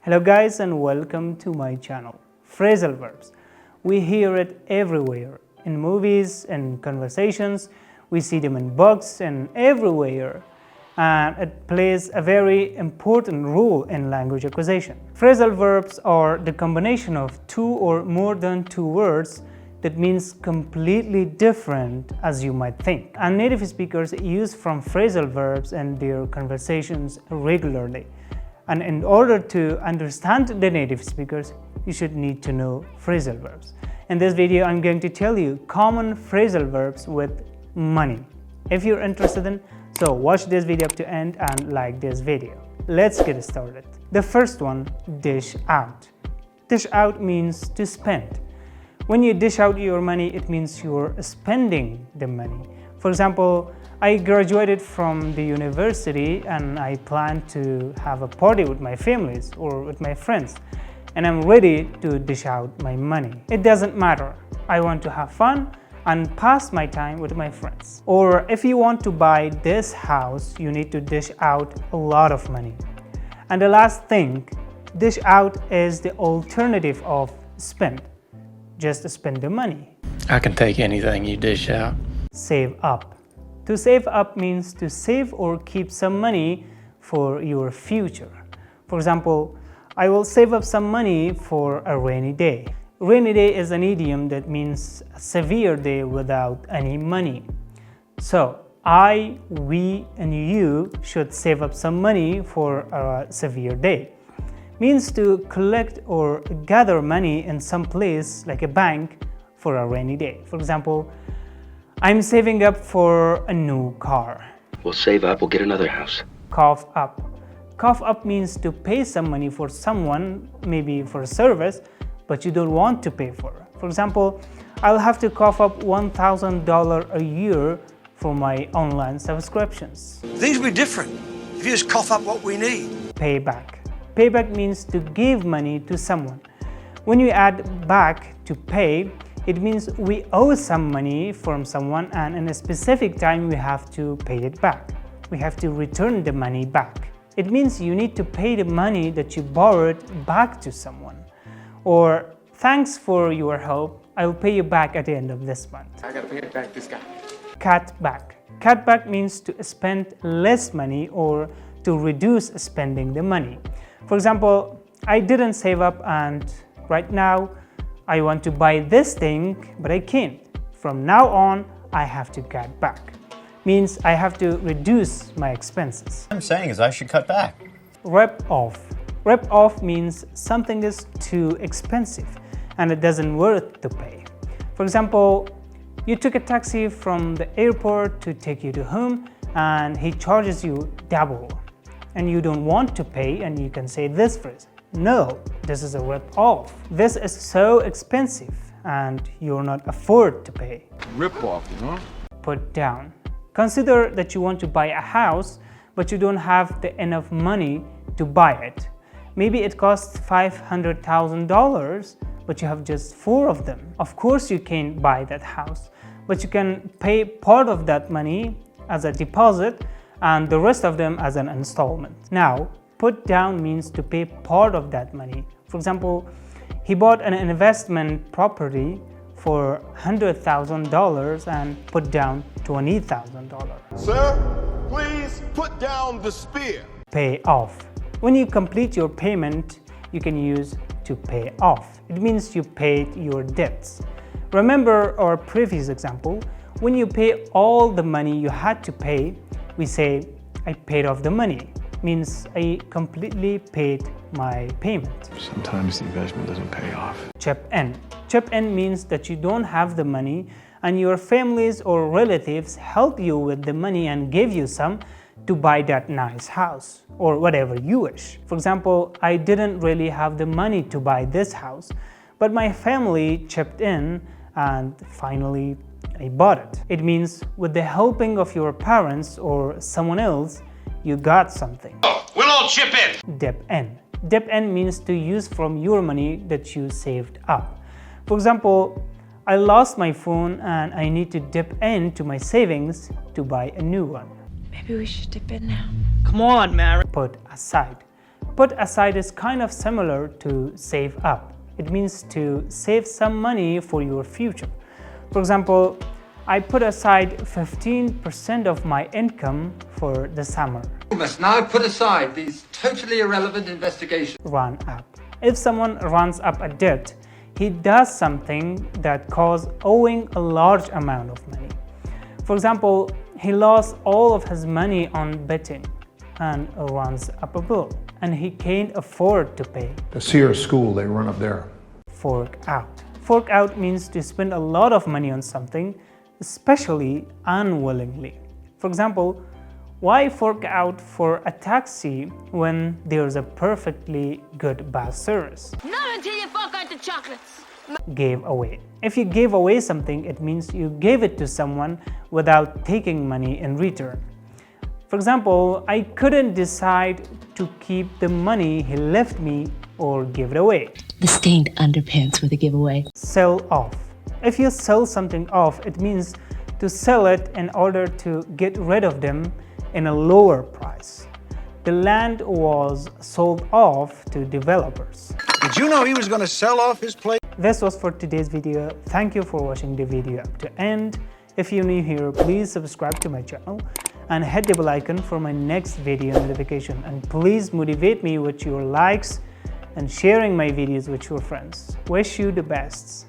Hello guys and welcome to my channel. Phrasal verbs. We hear it everywhere. In movies and conversations, we see them in books and everywhere. And it plays a very important role in language acquisition. Phrasal verbs are the combination of two or more than two words that means completely different as you might think. And native speakers use from phrasal verbs in their conversations regularly. And in order to understand the native speakers, you should need to know phrasal verbs. In this video, I'm going to tell you common phrasal verbs with money. If you're interested in, so watch this video up to end and like this video. Let's get started. The first one, dish out. Dish out means to spend. When you dish out your money, it means you're spending the money. For example, I graduated from the university and I plan to have a party with my families or with my friends, and I'm ready to dish out my money. It doesn't matter. I want to have fun and pass my time with my friends. Or if you want to buy this house, you need to dish out a lot of money. And the last thing, dish out is the alternative of spend. Just spend the money. I can take anything you dish out. Save up. To save up means to save or keep some money for your future. For example, I will save up some money for a rainy day. Rainy day is an idiom that means a severe day without any money. So, I, we, and you should save up some money for a severe day. Means to collect or gather money in some place like a bank for a rainy day. For example, I'm saving up for a new car. We'll save up, we'll get another house. Cough up. Cough up means to pay some money for someone, maybe for a service, but you don't want to pay for. For example, I'll have to cough up $1,000 a year for my online subscriptions. Things will be different if you just cough up what we need. Payback. Payback means to give money to someone. When you add back to pay, it means we owe some money from someone and in a specific time we have to pay it back. We have to return the money back. It means you need to pay the money that you borrowed back to someone. Or, thanks for your help, I'll pay you back at the end of this month. I gotta pay it back this guy. Cut back. Cut back means to spend less money or to reduce spending the money. For example, I didn't save up and right now I want to buy this thing, but I can't. From now on, I have to cut back. Means I have to reduce my expenses. What I'm saying is I should cut back. Rip off. Rip off means something is too expensive and it doesn't worth to pay. For example, you took a taxi from the airport to take you to home and he charges you double. And you don't want to pay and you can say this phrase, no, this is a rip-off. This is so expensive and you're not afford to pay. Rip-off, you know? Put down. Consider that you want to buy a house but you don't have the enough money to buy it. Maybe it costs $500,000 but you have just 4 of them. Of course you can't buy that house, but you can pay part of that money as a deposit and the rest of them as an installment. Now, put down means to pay part of that money. For example, he bought an investment property for $100,000 and put down $20,000. Sir, please put down the spear. Pay off. When you complete your payment, you can use to pay off. It means you paid your debts. Remember our previous example, when you pay all the money you had to pay, we say, I paid off the money. Means I completely paid my payment. Sometimes the investment doesn't pay off. Chip in. Chip in means that you don't have the money and your families or relatives help you with the money and give you some to buy that nice house or whatever you wish. For example, I didn't really have the money to buy this house, but my family chipped in and finally I bought it. It means with the helping of your parents or someone else, you got something. We'll all chip in. Dip in. Dip in means to use from your money that you saved up. For example, I lost my phone and I need to dip into my savings to buy a new one. Maybe we should dip in now. Come on, Mary. Put aside. Put aside is kind of similar to save up. It means to save some money for your future. For example, I put aside 15% of my income for the summer. You must now put aside these totally irrelevant investigations. Run up. If someone runs up a debt, he does something that causes owing a large amount of money. For example, he lost all of his money on betting and runs up a bill, and he can't afford to pay. The Sears School, they run up there. Fork out. Fork out means to spend a lot of money on something, especially unwillingly. For example, why fork out for a taxi when there's a perfectly good bus service? Not until you fork out the chocolates. Gave away. If you gave away something, it means you gave it to someone without taking money in return. For example, I couldn't decide to keep the money he left me or give it away. The stained underpants were the giveaway. Sell off. If you sell something off, it means to sell it in order to get rid of them in a lower price. The land was sold off to developers. Did you know he was going to sell off his place? This was for today's video. Thank you for watching the video up to end. If you're new here, please subscribe to my channel and hit the bell icon for my next video notification. And please motivate me with your likes and sharing my videos with your friends. Wish you the best.